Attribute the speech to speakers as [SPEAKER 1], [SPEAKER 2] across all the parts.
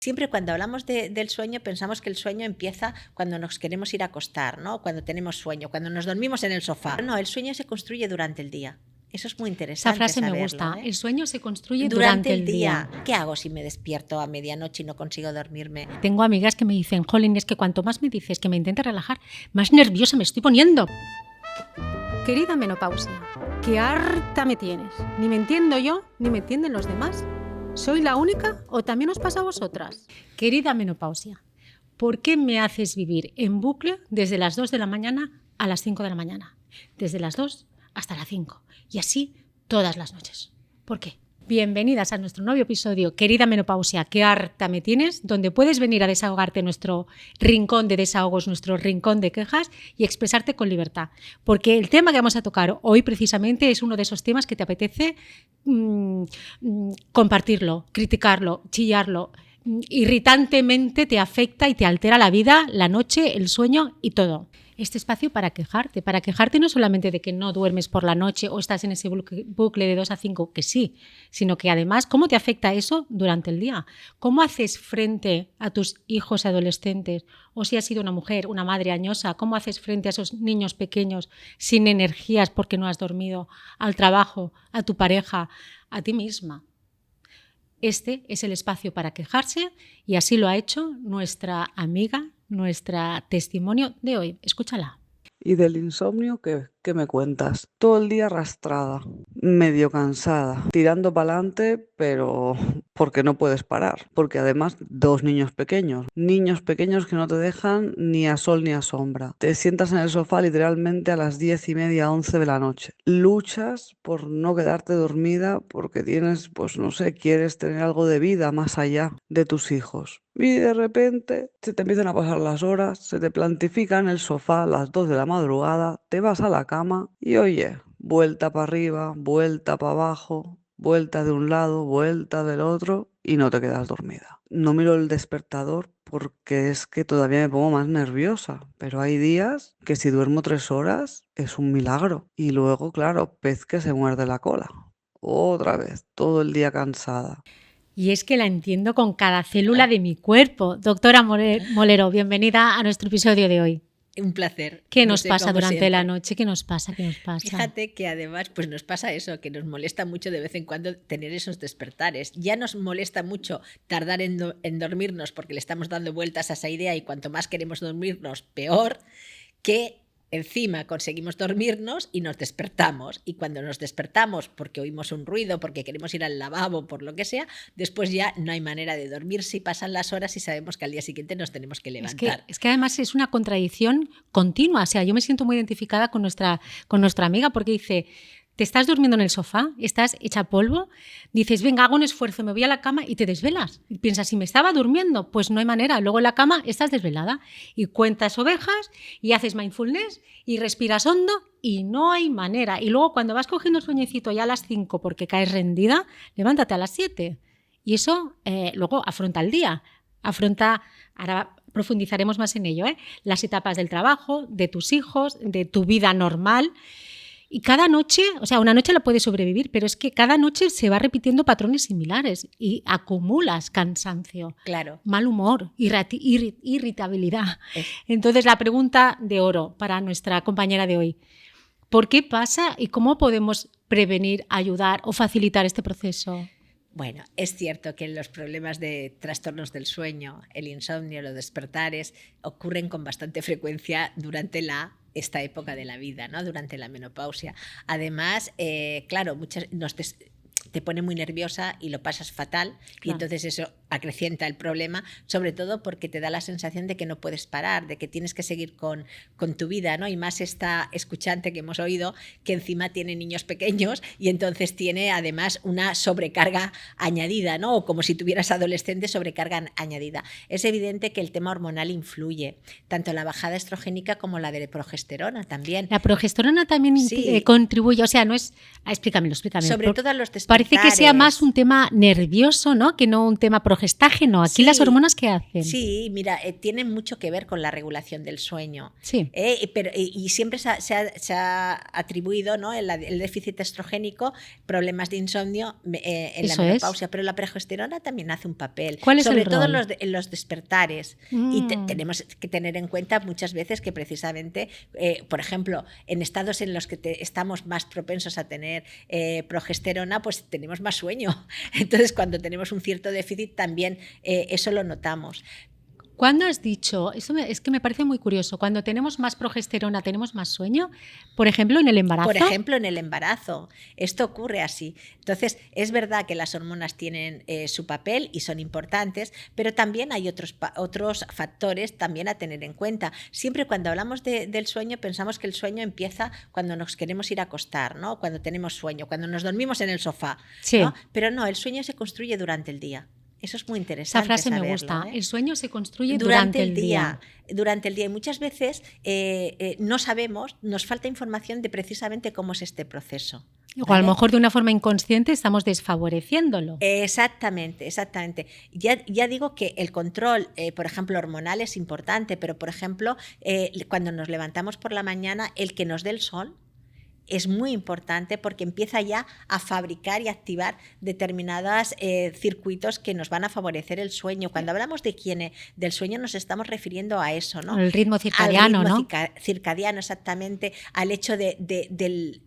[SPEAKER 1] Siempre cuando hablamos del sueño pensamos que el sueño empieza cuando nos queremos ir a acostar, ¿no? Cuando tenemos sueño, cuando nos dormimos en el sofá. No, el sueño se construye durante el día. Eso es muy interesante.
[SPEAKER 2] Esa frase
[SPEAKER 1] saberlo,
[SPEAKER 2] me gusta.
[SPEAKER 1] ¿eh?
[SPEAKER 2] El sueño se construye durante el día.
[SPEAKER 1] ¿Qué hago si me despierto a medianoche y no consigo dormirme?
[SPEAKER 2] Tengo amigas que me dicen, jolín, es que cuanto más me dices que me intente relajar, más nerviosa me estoy poniendo.
[SPEAKER 3] Querida menopausia, qué harta me tienes. Ni me entiendo yo, ni me entienden los demás. ¿Soy la única o también os pasa a vosotras?
[SPEAKER 2] Querida menopausia, ¿por qué me haces vivir en bucle desde las 2 de la mañana a las 5 de la mañana? Desde las 2 hasta las 5. Y así todas las noches. ¿Por qué? Bienvenidas a nuestro nuevo episodio, Querida menopausia, qué harta me tienes, donde puedes venir a desahogarte en nuestro rincón de desahogos, nuestro rincón de quejas y expresarte con libertad. Porque el tema que vamos a tocar hoy precisamente es uno de esos temas que te apetece compartirlo, criticarlo, chillarlo. Irritantemente te afecta y te altera la vida, la noche, el sueño y todo. Este espacio para quejarte no solamente de que no duermes por la noche o estás en ese bucle de 2 a 5, que sí, sino que además, ¿cómo te afecta eso durante el día? ¿Cómo haces frente a tus hijos adolescentes? O si has sido una mujer, una madre añosa, ¿cómo haces frente a esos niños pequeños sin energías porque no has dormido? Al trabajo, a tu pareja, a ti misma. Este es el espacio para quejarse y así lo ha hecho nuestra amiga, nuestra testimonio de hoy. Escúchala.
[SPEAKER 4] ¿Y del insomnio qué me cuentas? Todo el día arrastrada, medio cansada, tirando para adelante, pero porque no puedes parar. Porque además, dos niños pequeños que no te dejan ni a sol ni a sombra. Te sientas en el sofá literalmente a las 10:30, 11 de la noche. Luchas por no quedarte dormida porque tienes, pues no sé, quieres tener algo de vida más allá de tus hijos. Y de repente se te empiezan a pasar las horas, se te plantifica en el sofá a las 2 de la madrugada, te vas a la cama y oye, vuelta para arriba, vuelta para abajo, vuelta de un lado, vuelta del otro y no te quedas dormida. No miro el despertador porque es que todavía me pongo más nerviosa, pero hay días que si duermo 3 horas es un milagro. Y luego, claro, pez que se muerde la cola. Otra vez, todo el día cansada.
[SPEAKER 2] Y es que la entiendo con cada célula de mi cuerpo. Doctora Molero, bienvenida a nuestro episodio de hoy.
[SPEAKER 1] Un placer.
[SPEAKER 2] ¿Qué nos pasa durante la noche? ¿Qué nos pasa?
[SPEAKER 1] Fíjate que además pues nos pasa eso, que nos molesta mucho de vez en cuando tener esos despertares. Ya nos molesta mucho tardar en dormirnos porque le estamos dando vueltas a esa idea y cuanto más queremos dormirnos, peor, que encima conseguimos dormirnos y nos despertamos. Y cuando nos despertamos porque oímos un ruido, porque queremos ir al lavabo, por lo que sea, después ya no hay manera de dormir si pasan las horas y sabemos que al día siguiente nos tenemos que levantar.
[SPEAKER 2] Es que además es una contradicción continua. O sea, yo me siento muy identificada con nuestra amiga porque dice... Te estás durmiendo en el sofá, estás hecha polvo, dices, venga, hago un esfuerzo, me voy a la cama y te desvelas. Y piensas, si me estaba durmiendo, pues no hay manera. Luego en la cama estás desvelada y cuentas ovejas y haces mindfulness y respiras hondo y no hay manera. Y luego cuando vas cogiendo el sueñecito ya a las 5 porque caes rendida, levántate a las 7. Y eso luego afronta el día, ahora profundizaremos más en ello, las etapas del trabajo, de tus hijos, de tu vida normal. Y cada noche, o sea, una noche la puedes sobrevivir, pero es que cada noche se va repitiendo patrones similares y acumulas cansancio,
[SPEAKER 1] claro,
[SPEAKER 2] mal humor, irritabilidad. Entonces, la pregunta de oro para nuestra compañera de hoy, ¿por qué pasa y cómo podemos prevenir, ayudar o facilitar este proceso?
[SPEAKER 1] Bueno, es cierto que los problemas de trastornos del sueño, el insomnio, los despertares, ocurren con bastante frecuencia durante esta época de la vida, ¿no? Durante la menopausia. Además, claro, te pone muy nerviosa y lo pasas fatal, claro. Y entonces eso acrecienta el problema, sobre todo porque te da la sensación de que no puedes parar, de que tienes que seguir con tu vida, ¿no? Y más esta escuchante que hemos oído, que encima tiene niños pequeños y entonces tiene además una sobrecarga añadida, ¿no? O como si tuvieras adolescentes, sobrecarga añadida. Es evidente que el tema hormonal influye, tanto la bajada estrogénica como la de progesterona también.
[SPEAKER 2] La progesterona también sí. Contribuye, o sea, no es... Explícamelo.
[SPEAKER 1] Sobre todo a los despertares.
[SPEAKER 2] Parece que sea más un tema nervioso, ¿no? Que no un tema progesterona progestágeno. Aquí
[SPEAKER 1] Sí.
[SPEAKER 2] las hormonas, ¿qué hacen?
[SPEAKER 1] Sí, mira, tienen mucho que ver con la regulación del sueño.
[SPEAKER 2] Sí.
[SPEAKER 1] Y siempre se ha atribuido, ¿no?, el déficit estrogénico, problemas de insomnio en la
[SPEAKER 2] Eso es.
[SPEAKER 1] menopausia, pero la progesterona también hace un papel.
[SPEAKER 2] ¿Cuál es
[SPEAKER 1] sobre
[SPEAKER 2] el
[SPEAKER 1] todo
[SPEAKER 2] rol?
[SPEAKER 1] en los despertares. Y tenemos que tener en cuenta muchas veces que precisamente, por ejemplo, en estados en los que estamos más propensos a tener progesterona, pues tenemos más sueño. Entonces, cuando tenemos un cierto déficit, también eso lo notamos.
[SPEAKER 2] ¿Cuándo has dicho? Es que me parece muy curioso. Cuando tenemos más progesterona, ¿tenemos más sueño? Por ejemplo, en el embarazo.
[SPEAKER 1] Por ejemplo, en el embarazo. Esto ocurre así. Entonces, es verdad que las hormonas tienen su papel y son importantes, pero también hay otros factores también a tener en cuenta. Siempre cuando hablamos del sueño, pensamos que el sueño empieza cuando nos queremos ir a acostar, ¿no? Cuando tenemos sueño, cuando nos dormimos en el sofá.
[SPEAKER 2] Sí.
[SPEAKER 1] ¿no? Pero no, el sueño se construye durante el día. Eso es muy interesante.
[SPEAKER 2] Esa frase
[SPEAKER 1] saberlo,
[SPEAKER 2] me gusta.
[SPEAKER 1] ¿eh?
[SPEAKER 2] El sueño se construye durante el día.
[SPEAKER 1] Durante el día. Y muchas veces no sabemos, nos falta información de precisamente cómo es este proceso.
[SPEAKER 2] O a lo mejor de una forma inconsciente estamos desfavoreciéndolo.
[SPEAKER 1] Exactamente, exactamente. Ya digo que el control, por ejemplo, hormonal es importante, pero por ejemplo, cuando nos levantamos por la mañana, el que nos dé el sol es muy importante porque empieza ya a fabricar y activar determinados circuitos que nos van a favorecer el sueño. Cuando hablamos del sueño nos estamos refiriendo a eso, ¿no?
[SPEAKER 2] El ritmo circadiano,
[SPEAKER 1] al ritmo
[SPEAKER 2] ¿no?
[SPEAKER 1] Circadiano, exactamente, al hecho del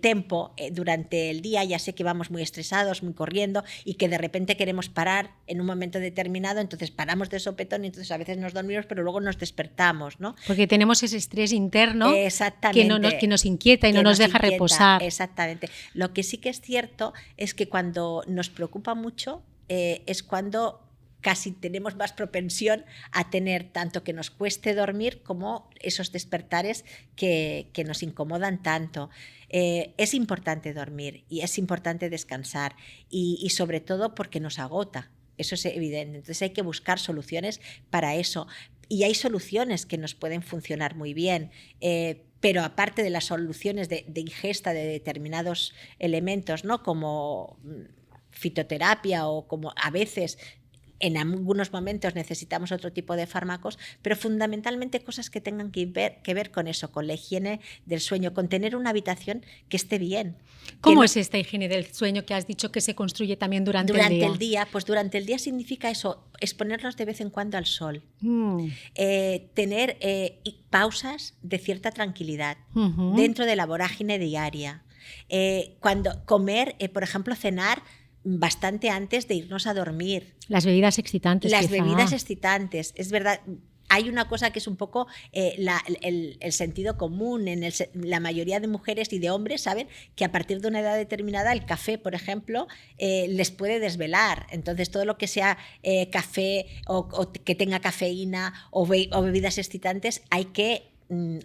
[SPEAKER 1] tempo durante el día. Ya sé que vamos muy estresados, muy corriendo y que de repente queremos parar en un momento determinado, entonces paramos de sopetón y entonces a veces nos dormimos, pero luego nos despertamos, ¿no?
[SPEAKER 2] Porque tenemos ese estrés interno
[SPEAKER 1] Exactamente,
[SPEAKER 2] que nos inquieta y no nos deja reposar.
[SPEAKER 1] Exactamente. Lo que sí que es cierto es que cuando nos preocupa mucho es cuando casi tenemos más propensión a tener tanto que nos cueste dormir como esos despertares que nos incomodan tanto. Es importante dormir y es importante descansar y sobre todo porque nos agota, eso es evidente. Entonces hay que buscar soluciones para eso y hay soluciones que nos pueden funcionar muy bien. Pero aparte de las soluciones de ingesta de determinados elementos, ¿no?, como fitoterapia o como a veces en algunos momentos necesitamos otro tipo de fármacos, pero fundamentalmente cosas que tengan que ver con eso, con la higiene del sueño, con tener una habitación que esté bien.
[SPEAKER 2] ¿Cómo es esta higiene del sueño que has dicho que se construye también durante el día?
[SPEAKER 1] Pues durante el día significa eso, exponernos de vez en cuando al sol, tener pausas de cierta tranquilidad dentro de la vorágine diaria. Cuando comer, por ejemplo, cenar bastante antes de irnos a dormir.
[SPEAKER 2] Las bebidas excitantes.
[SPEAKER 1] Las
[SPEAKER 2] quizá.
[SPEAKER 1] bebidas excitantes, es verdad. Hay una cosa que es un poco el sentido común. La mayoría de mujeres y de hombres saben que a partir de una edad determinada el café, por ejemplo, les puede desvelar. Entonces todo lo que sea café o que tenga cafeína o bebidas excitantes hay que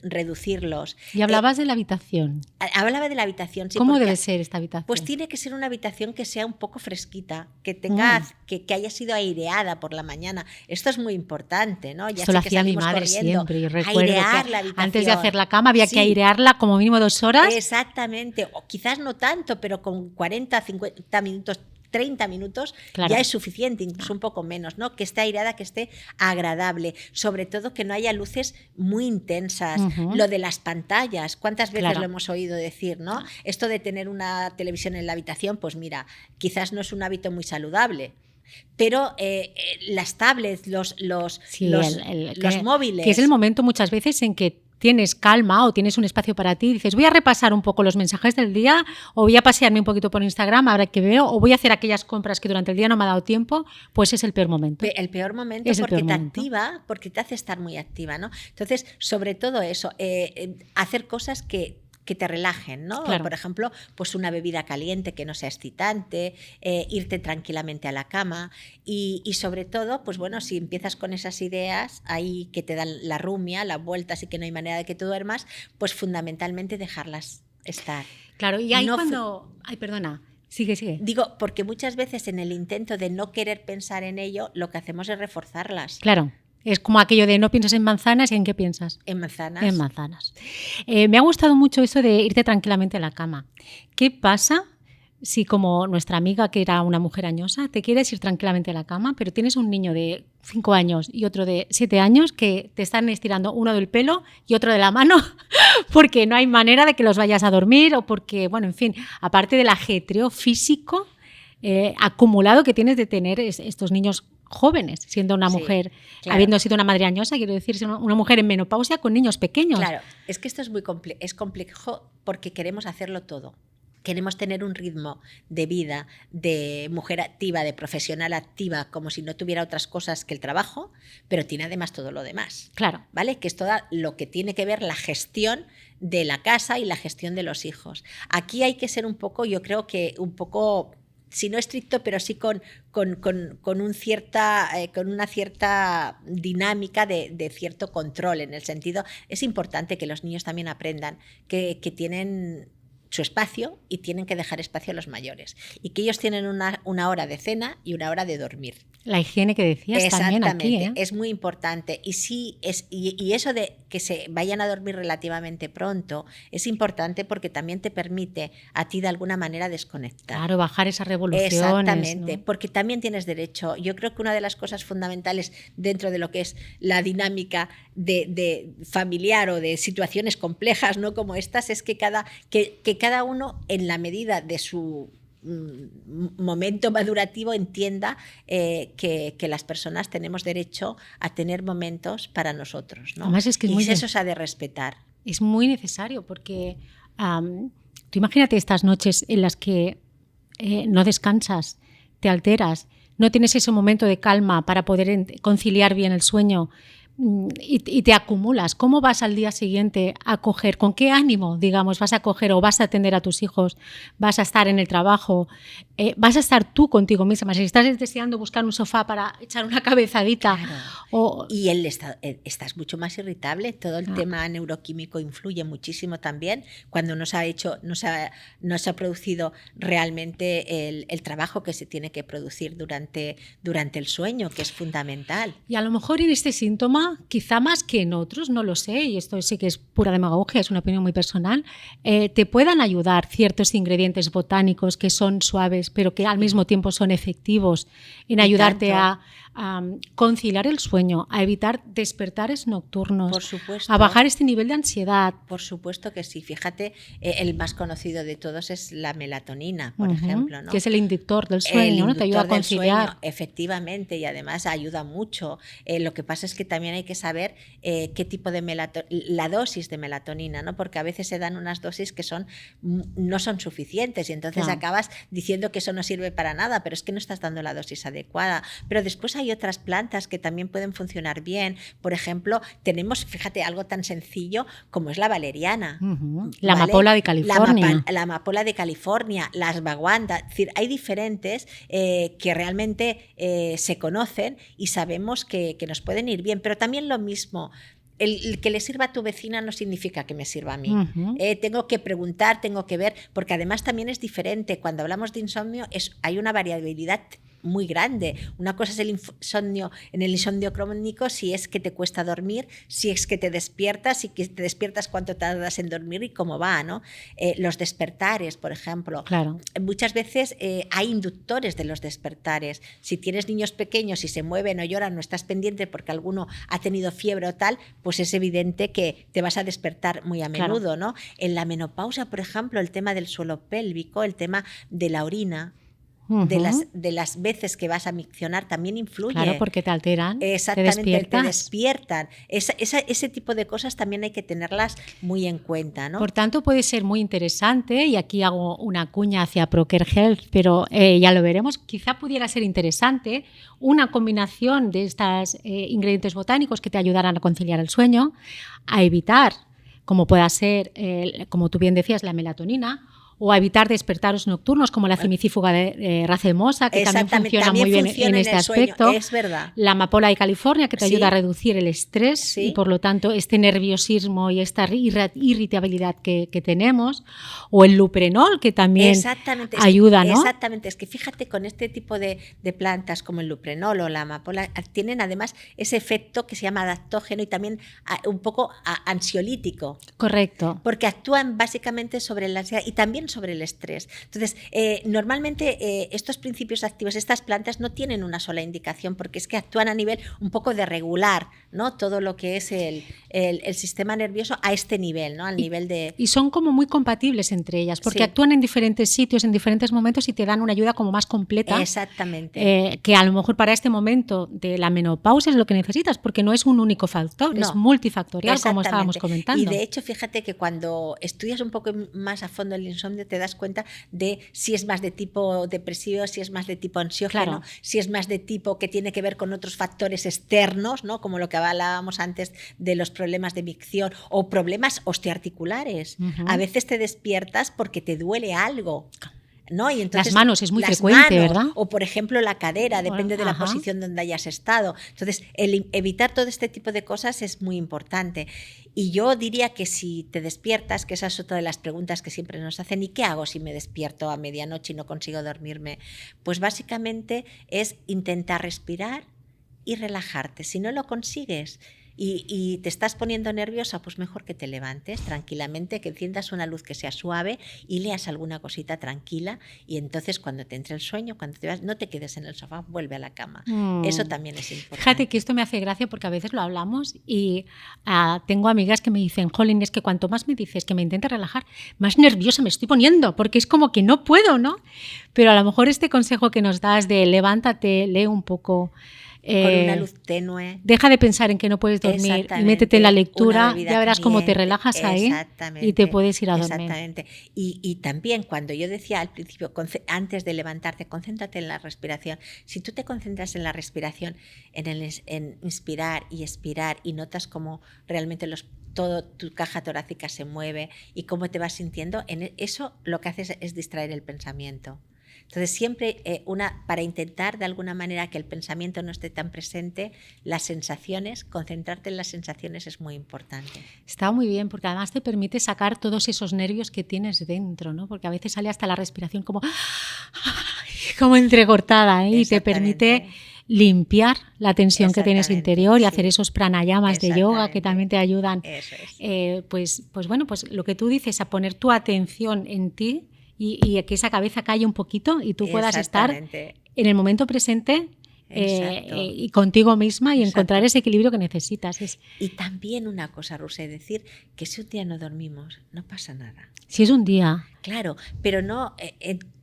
[SPEAKER 1] reducirlos.
[SPEAKER 2] Y hablabas de la habitación.
[SPEAKER 1] Hablaba de la habitación. Sí,
[SPEAKER 2] ¿Cómo debe ser esta habitación?
[SPEAKER 1] Pues tiene que ser una habitación que sea un poco fresquita, que tenga, que haya sido aireada por la mañana. Esto es muy importante, ¿no? Ya
[SPEAKER 2] Esto lo
[SPEAKER 1] sé que
[SPEAKER 2] hacía mi
[SPEAKER 1] salimos
[SPEAKER 2] madre
[SPEAKER 1] corriendo.
[SPEAKER 2] siempre. Y recuerdo
[SPEAKER 1] Airear
[SPEAKER 2] que
[SPEAKER 1] la habitación.
[SPEAKER 2] antes de hacer la cama había
[SPEAKER 1] Sí.
[SPEAKER 2] que airearla como mínimo 2 horas.
[SPEAKER 1] Exactamente. O quizás no tanto, pero con 40, 50 minutos, 30 minutos
[SPEAKER 2] Claro.
[SPEAKER 1] ya es suficiente, incluso un poco menos, ¿no? Que esté aireada, que esté agradable, sobre todo que no haya luces muy intensas. Lo de las pantallas, ¿cuántas veces
[SPEAKER 2] Claro.
[SPEAKER 1] lo hemos oído decir, ¿no? Esto de tener una televisión en la habitación, pues mira, quizás no es un hábito muy saludable. Pero las tablets, los móviles.
[SPEAKER 2] Que es el momento muchas veces en que tienes calma o tienes un espacio para ti y dices, voy a repasar un poco los mensajes del día o voy a pasearme un poquito por Instagram ahora que veo o voy a hacer aquellas compras que durante el día no me ha dado tiempo, pues es el peor momento.
[SPEAKER 1] El peor momento
[SPEAKER 2] Es el
[SPEAKER 1] porque
[SPEAKER 2] peor
[SPEAKER 1] te
[SPEAKER 2] momento.
[SPEAKER 1] activa, porque te hace estar muy activa, ¿no? Entonces, sobre todo eso, hacer cosas que te relajen, ¿no?
[SPEAKER 2] Claro.
[SPEAKER 1] Por ejemplo, pues una bebida caliente que no sea excitante, irte tranquilamente a la cama y sobre todo, pues bueno, si empiezas con esas ideas ahí que te dan la rumia, la vuelta, así que no hay manera de que tú duermas, pues fundamentalmente dejarlas estar.
[SPEAKER 2] Claro, y ahí
[SPEAKER 1] No
[SPEAKER 2] cuando... Ay, perdona. Sigue.
[SPEAKER 1] Digo, porque muchas veces en el intento de no querer pensar en ello, lo que hacemos es reforzarlas.
[SPEAKER 2] Claro. Es como aquello de no piensas en manzanas y en qué piensas.
[SPEAKER 1] En manzanas.
[SPEAKER 2] En manzanas. Me ha gustado mucho eso de irte tranquilamente a la cama. ¿Qué pasa? si como nuestra amiga, que era una mujer añosa, te quieres ir tranquilamente a la cama, pero tienes un niño de 5 años y otro de 7 años que te están estirando uno del pelo y otro de la mano porque no hay manera de que los vayas a dormir o porque, bueno, en fin, aparte del ajetreo físico acumulado que tienes de tener estos niños jóvenes, siendo una mujer,
[SPEAKER 1] claro.
[SPEAKER 2] habiendo sido una madre añosa, quiero decir, una mujer en menopausia con niños pequeños.
[SPEAKER 1] Claro, es que esto es muy es complejo porque queremos hacerlo todo. Queremos tener un ritmo de vida, de mujer activa, de profesional activa, como si no tuviera otras cosas que el trabajo, pero tiene además todo lo demás.
[SPEAKER 2] Claro.
[SPEAKER 1] ¿Vale? Que es todo lo que tiene que ver la gestión de la casa y la gestión de los hijos. Aquí hay que ser un poco, yo creo que un poco, si no estricto, pero sí con una cierta dinámica de cierto control, en el sentido, es importante que los niños también aprendan que tienen su espacio y tienen que dejar espacio a los mayores y que ellos tienen una hora de cena y una hora de dormir.
[SPEAKER 2] La higiene que decías también aquí,
[SPEAKER 1] es muy importante. Y eso de que se vayan a dormir relativamente pronto es importante porque también te permite a ti de alguna manera desconectar.
[SPEAKER 2] Claro, bajar esas revoluciones.
[SPEAKER 1] Exactamente,
[SPEAKER 2] ¿no?
[SPEAKER 1] porque también tienes derecho. Yo creo que una de las cosas fundamentales dentro de lo que es la dinámica de familiar o de situaciones complejas, ¿no? Como estas, es que cada uno, en la medida de su momento madurativo, entienda que las personas tenemos derecho a tener momentos para nosotros, ¿no?
[SPEAKER 2] Además es que
[SPEAKER 1] eso se ha de respetar.
[SPEAKER 2] Es muy necesario porque tú imagínate estas noches en las que no descansas, te alteras, no tienes ese momento de calma para poder conciliar bien el sueño y te acumulas. ¿Cómo vas al día siguiente a coger? ¿Con qué ánimo, digamos, vas a coger o vas a atender a tus hijos? ¿Vas a estar en el trabajo? ¿Vas a estar tú contigo misma? Si estás deseando buscar un sofá para echar una cabezadita.
[SPEAKER 1] Claro. Y estás mucho más irritable. Todo el tema neuroquímico influye muchísimo también cuando no se ha producido realmente el trabajo que se tiene que producir durante el sueño, que es fundamental.
[SPEAKER 2] Y a lo mejor en este síntoma, quizá más que en otros, no lo sé, y esto sí que es pura demagogia, es una opinión muy personal, te puedan ayudar ciertos ingredientes botánicos que son suaves, pero que al mismo tiempo son efectivos en ayudarte a conciliar el sueño, a evitar despertares nocturnos,
[SPEAKER 1] por supuesto,
[SPEAKER 2] a bajar este nivel de ansiedad.
[SPEAKER 1] Por supuesto que sí. Fíjate, el más conocido de todos es la melatonina, por ejemplo, ¿no?
[SPEAKER 2] Que es el inductor del sueño, ¿no? Te ayuda a conciliar.
[SPEAKER 1] Sueño, efectivamente, y además ayuda mucho. Lo que pasa es que también hay que saber qué tipo de la dosis de melatonina, ¿no? Porque a veces se dan unas dosis que no son suficientes y entonces acabas diciendo que eso no sirve para nada, pero es que no estás dando la dosis adecuada. Pero después hay otras plantas que también pueden funcionar bien. Por ejemplo, tenemos, fíjate, algo tan sencillo como es la valeriana.
[SPEAKER 2] La amapola de California.
[SPEAKER 1] La amapola de California, la ashwagandha. Es decir, hay diferentes que realmente se conocen y sabemos que nos pueden ir bien, pero también lo mismo. El que le sirva a tu vecina no significa que me sirva a mí. Tengo que preguntar, tengo que ver, porque además también es diferente. Cuando hablamos de insomnio hay una variabilidad muy grande. Una cosa es el insomnio, en el insomnio crónico, si es que te cuesta dormir, si es que te despiertas, si que te despiertas, cuánto tardas en dormir y cómo va, ¿no? Los despertares, por ejemplo.
[SPEAKER 2] Claro.
[SPEAKER 1] Muchas veces hay inductores de los despertares. Si tienes niños pequeños y se mueven o lloran, no estás pendiente porque alguno ha tenido fiebre o tal, pues es evidente que te vas a despertar muy a menudo, ¿no? En la menopausia, por ejemplo, el tema del suelo pélvico, el tema de la orina, de las veces que vas a miccionar también influye.
[SPEAKER 2] Claro, porque te alteran.
[SPEAKER 1] Exactamente, te despiertan. Ese tipo de cosas también hay que tenerlas muy en cuenta, ¿no?
[SPEAKER 2] Por tanto, puede ser muy interesante, y aquí hago una cuña hacia Proker Health, pero ya lo veremos, quizá pudiera ser interesante una combinación de estos ingredientes botánicos que te ayudaran a conciliar el sueño, a evitar, como pueda ser, como tú bien decías, la melatonina, o a evitar despertares nocturnos como la cimicífuga de racemosa, que también funciona muy bien en este aspecto.
[SPEAKER 1] Es verdad.
[SPEAKER 2] La amapola de California, que te ayuda a reducir el estrés y por lo tanto este nerviosismo y esta irritabilidad que tenemos. O el luprenol, que también ayuda, ¿no?
[SPEAKER 1] Exactamente, es que fíjate, con este tipo de plantas como el luprenol o la amapola, tienen además ese efecto que se llama adaptógeno y también un poco ansiolítico.
[SPEAKER 2] Correcto.
[SPEAKER 1] Porque actúan básicamente sobre la ansiedad y también sobre el estrés. Entonces, normalmente estos principios activos, estas plantas no tienen una sola indicación porque es que actúan a nivel un poco de regular, ¿no? Todo lo que es el sistema nervioso a este nivel, ¿no? Al nivel de...
[SPEAKER 2] Y son como muy compatibles entre ellas porque
[SPEAKER 1] Sí.
[SPEAKER 2] actúan en diferentes sitios, en diferentes momentos y te dan una ayuda como más completa.
[SPEAKER 1] Exactamente.
[SPEAKER 2] Que a lo mejor para este momento de la menopausia es lo que necesitas porque no es un único factor,
[SPEAKER 1] No.
[SPEAKER 2] es multifactorial como
[SPEAKER 1] Exactamente.
[SPEAKER 2] estábamos comentando.
[SPEAKER 1] Y de hecho, fíjate que cuando estudias un poco más a fondo el insomnio te das cuenta de si es más de tipo depresivo, si es más de tipo ansiógeno,
[SPEAKER 2] Claro.
[SPEAKER 1] si es más de tipo que tiene que ver con otros factores externos, ¿no? Como lo que hablábamos antes de los problemas de micción o problemas osteoarticulares.
[SPEAKER 2] Ujú.
[SPEAKER 1] A veces te despiertas porque te duele algo, ¿no? Y entonces,
[SPEAKER 2] Las manos es muy
[SPEAKER 1] las
[SPEAKER 2] frecuente,
[SPEAKER 1] manos,
[SPEAKER 2] ¿verdad?
[SPEAKER 1] O por ejemplo la cadera, depende de la
[SPEAKER 2] Ajá.
[SPEAKER 1] posición donde hayas estado. Entonces, evitar todo este tipo de cosas es muy importante. Y yo diría que si te despiertas, que esa es otra de las preguntas que siempre nos hacen, ¿y qué hago si me despierto a medianoche y no consigo dormirme? Pues básicamente es intentar respirar y relajarte. Si no lo consigues y te estás poniendo nerviosa, pues mejor que te levantes tranquilamente, que enciendas una luz que sea suave y leas alguna cosita tranquila y entonces cuando te entre el sueño, cuando te vas, no te quedes en el sofá, vuelve a la cama. Eso también es importante.
[SPEAKER 2] Fíjate que esto me hace gracia porque a veces lo hablamos y tengo amigas que me dicen, jolín, es que cuanto más me dices que me intente relajar, más nerviosa me estoy poniendo porque es como que no puedo, ¿no? Pero a lo mejor este consejo que nos das de levántate, lee un poco...
[SPEAKER 1] con una luz tenue.
[SPEAKER 2] Deja de pensar en que no puedes dormir y métete en la lectura, ya verás cómo te relajas ahí y te puedes ir a dormir.
[SPEAKER 1] Exactamente. Y también cuando yo decía al principio, antes de levantarte, concéntrate en la respiración. Si tú te concentras en la respiración, en inspirar y expirar y notas cómo realmente todo tu caja torácica se mueve y cómo te vas sintiendo, eso lo que haces es distraer el pensamiento. Entonces siempre para intentar de alguna manera que el pensamiento no esté tan presente, las sensaciones, concentrarte en las sensaciones es muy importante.
[SPEAKER 2] Está muy bien porque además te permite sacar todos esos nervios que tienes dentro, ¿no? Porque a veces sale hasta la respiración como entrecortada, ¿eh? Y te permite limpiar la tensión que tienes interior y hacer esos pranayamas de yoga que también te ayudan.
[SPEAKER 1] Eso es.
[SPEAKER 2] Pues lo que tú dices, a poner tu atención en ti y que esa cabeza calle un poquito y tú puedas estar en el momento presente y contigo misma y encontrar ese equilibrio que necesitas.
[SPEAKER 1] Y también una cosa, Rosa, decir que si un día no dormimos, no pasa nada.
[SPEAKER 2] Si es un día.
[SPEAKER 1] Claro, pero no...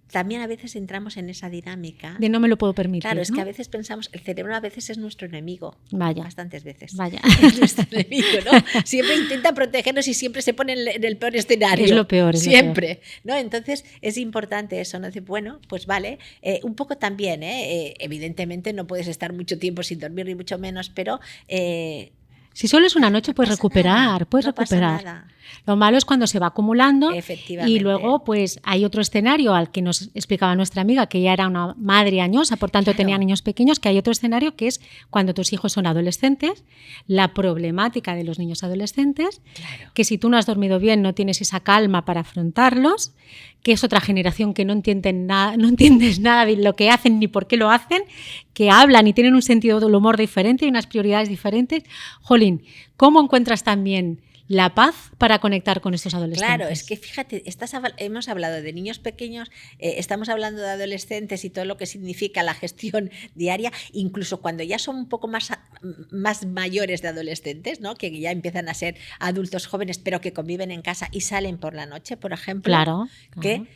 [SPEAKER 1] también a veces entramos en esa dinámica.
[SPEAKER 2] De no me lo puedo permitir.
[SPEAKER 1] Claro, es
[SPEAKER 2] ¿no?
[SPEAKER 1] que a veces pensamos, el cerebro a veces es nuestro enemigo.
[SPEAKER 2] Vaya.
[SPEAKER 1] Bastantes veces.
[SPEAKER 2] Vaya.
[SPEAKER 1] Es nuestro enemigo, ¿no? Siempre intenta protegernos y siempre se pone en el peor escenario.
[SPEAKER 2] Es lo peor.
[SPEAKER 1] Siempre.
[SPEAKER 2] Lo peor.
[SPEAKER 1] ¿No? Entonces es importante eso, ¿no? Decir, bueno, pues vale. Un poco también, evidentemente no puedes estar mucho tiempo sin dormir, ni mucho menos, pero...
[SPEAKER 2] si solo es una noche, puedes recuperar, puedes recuperar.
[SPEAKER 1] Pasa nada.
[SPEAKER 2] Lo malo es cuando se va acumulando
[SPEAKER 1] Efectivamente.
[SPEAKER 2] y luego pues hay otro escenario al que nos explicaba nuestra amiga, que ya era una madre añosa, por tanto tenía niños pequeños, que hay otro escenario que es cuando tus hijos son adolescentes, la problemática de los niños adolescentes, que si tú no has dormido bien no tienes esa calma para afrontarlos, que es otra generación que no entiendes nada de lo que hacen ni por qué lo hacen, que hablan y tienen un sentido del humor diferente y unas prioridades diferentes. Jolín, ¿cómo encuentras también la paz para conectar con estos adolescentes?
[SPEAKER 1] Claro, es que fíjate, hemos hablado de niños pequeños, estamos hablando de adolescentes y todo lo que significa la gestión diaria, incluso cuando ya son un poco más mayores de adolescentes, ¿no? Que ya empiezan a ser adultos jóvenes, pero que conviven en casa y salen por la noche, por ejemplo.
[SPEAKER 2] Claro.
[SPEAKER 1] Que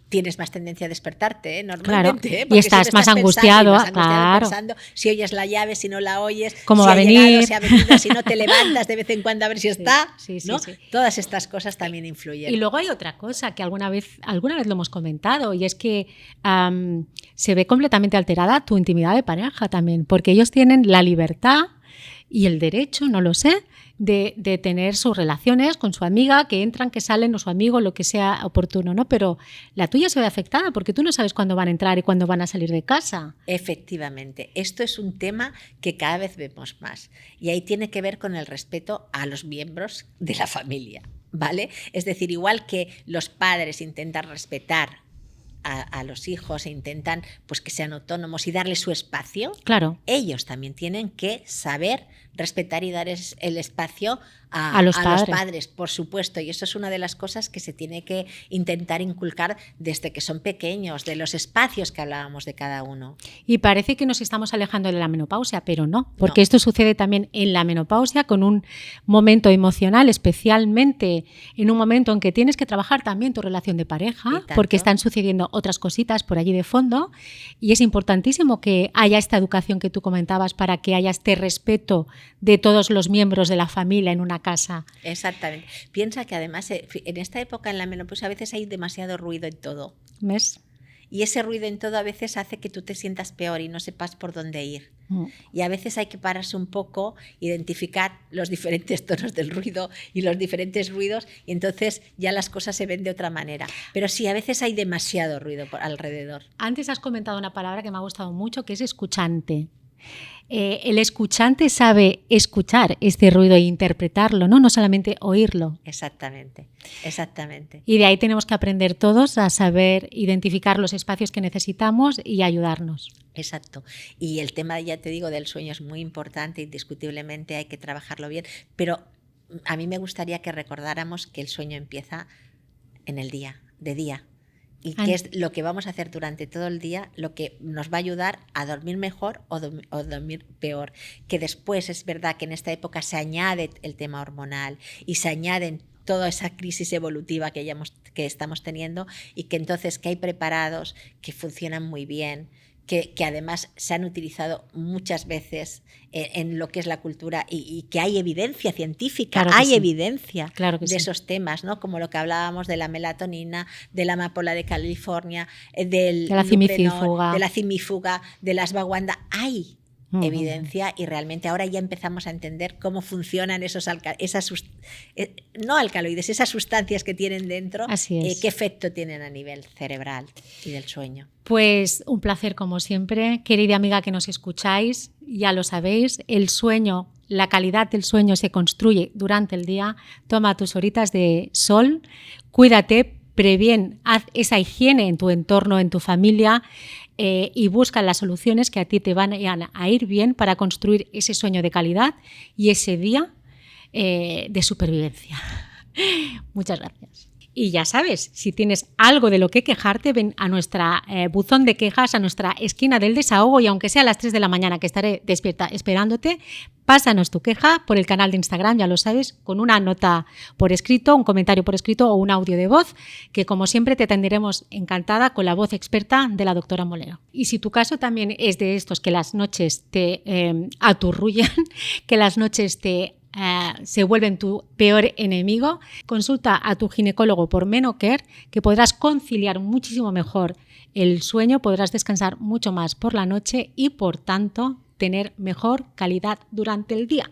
[SPEAKER 1] tienes más tendencia a despertarte, normalmente.
[SPEAKER 2] Claro. Y estás más angustiado, claro.
[SPEAKER 1] Pensando si oyes la llave, si no la oyes,
[SPEAKER 2] cómo
[SPEAKER 1] si
[SPEAKER 2] va
[SPEAKER 1] ha
[SPEAKER 2] a venir,
[SPEAKER 1] llegado, si ha venido, si no te levantas de vez en cuando a ver si está.
[SPEAKER 2] Sí,
[SPEAKER 1] ¿no?
[SPEAKER 2] sí.
[SPEAKER 1] Todas estas cosas también influyen.
[SPEAKER 2] Y luego hay otra cosa que alguna vez lo hemos comentado, y es que se ve completamente alterada tu intimidad de pareja también, porque ellos tienen la libertad y el derecho, no lo sé, de tener sus relaciones con su amiga, que entran, que salen, o su amigo, lo que sea oportuno, ¿no? Pero la tuya se ve afectada porque tú no sabes cuándo van a entrar y cuándo van a salir de casa.
[SPEAKER 1] Efectivamente, esto es un tema que cada vez vemos más y ahí tiene que ver con el respeto a los miembros de la familia, ¿vale? Es decir, igual que los padres intentan respetar a los hijos e intentan pues que sean autónomos y darles su espacio,
[SPEAKER 2] claro,
[SPEAKER 1] ellos también tienen que saber respetar y dar el espacio
[SPEAKER 2] A los
[SPEAKER 1] los
[SPEAKER 2] padres.
[SPEAKER 1] padres, por supuesto. Y eso es una de las cosas que se tiene que intentar inculcar desde que son pequeños, de los espacios que hablábamos de cada uno.
[SPEAKER 2] Y parece que nos estamos alejando de la menopausia, pero no, porque
[SPEAKER 1] No.
[SPEAKER 2] esto sucede también en la menopausia con un momento emocional, especialmente en un momento en que tienes que trabajar también tu relación de
[SPEAKER 1] Y
[SPEAKER 2] pareja,
[SPEAKER 1] tanto.
[SPEAKER 2] porque están sucediendo otras cositas por allí de fondo, y es importantísimo que haya esta educación que tú comentabas para que haya este respeto de todos los miembros de la familia en una casa.
[SPEAKER 1] Exactamente. Piensa que además en esta época, en la menopausia, a veces hay demasiado ruido en todo.
[SPEAKER 2] ¿Ves?
[SPEAKER 1] Y ese ruido en todo a veces hace que tú te sientas peor y no sepas por dónde ir. Y a veces hay que pararse un poco, identificar los diferentes tonos del ruido y los diferentes ruidos, y entonces ya las cosas se ven de otra manera. Pero sí, a veces hay demasiado ruido alrededor.
[SPEAKER 2] Antes has comentado una palabra que me ha gustado mucho, que es escuchante. El escuchante sabe escuchar este ruido e interpretarlo, ¿no? No solamente oírlo.
[SPEAKER 1] Exactamente, exactamente.
[SPEAKER 2] Y de ahí tenemos que aprender todos a saber identificar los espacios que necesitamos y ayudarnos.
[SPEAKER 1] Exacto. Y el tema, ya te digo, del sueño es muy importante, indiscutiblemente hay que trabajarlo bien, pero a mí me gustaría que recordáramos que el sueño empieza en el día, de día. Y que es lo que vamos a hacer durante todo el día, lo que nos va a ayudar a dormir mejor o dormir peor. Que después es verdad que en esta época se añade el tema hormonal y se añaden toda esa crisis evolutiva que estamos teniendo, y que entonces que hay preparados que funcionan muy bien, que además se han utilizado muchas veces en lo que es la cultura, y que hay evidencia científica,
[SPEAKER 2] Claro que
[SPEAKER 1] hay
[SPEAKER 2] sí.
[SPEAKER 1] evidencia
[SPEAKER 2] Claro que
[SPEAKER 1] de
[SPEAKER 2] sí.
[SPEAKER 1] esos temas, ¿no? Como lo que hablábamos de la melatonina, de la amapola de California, del
[SPEAKER 2] De la
[SPEAKER 1] Luprenol,
[SPEAKER 2] cimifífuga.
[SPEAKER 1] de la cimífuga, de la ashwagandha. Hay
[SPEAKER 2] Ujú.
[SPEAKER 1] evidencia, y realmente ahora ya empezamos a entender cómo funcionan esas sustancias que tienen dentro,
[SPEAKER 2] Así es.
[SPEAKER 1] qué efecto tienen a nivel cerebral y del sueño.
[SPEAKER 2] Pues un placer como siempre, querida amiga que nos escucháis, ya lo sabéis, el sueño, la calidad del sueño se construye durante el día. Toma tus horitas de sol, cuídate, previen, haz esa higiene en tu entorno, en tu familia, y busca las soluciones que a ti te van a ir bien para construir ese sueño de calidad y ese día de supervivencia. Muchas gracias. Y ya sabes, si tienes algo de lo que quejarte, ven a nuestra buzón de quejas, a nuestra esquina del desahogo, y aunque sea a las 3 de la mañana, que estaré despierta esperándote, pásanos tu queja por el canal de Instagram, ya lo sabes, con una nota por escrito, un comentario por escrito o un audio de voz, que como siempre te atenderemos encantada con la voz experta de la doctora Molero. Y si tu caso también es de estos que las noches te aturrullan, que las noches se vuelven tu peor enemigo, consulta a tu ginecólogo por Menocare, que podrás conciliar muchísimo mejor el sueño, podrás descansar mucho más por la noche y, por tanto, tener mejor calidad durante el día.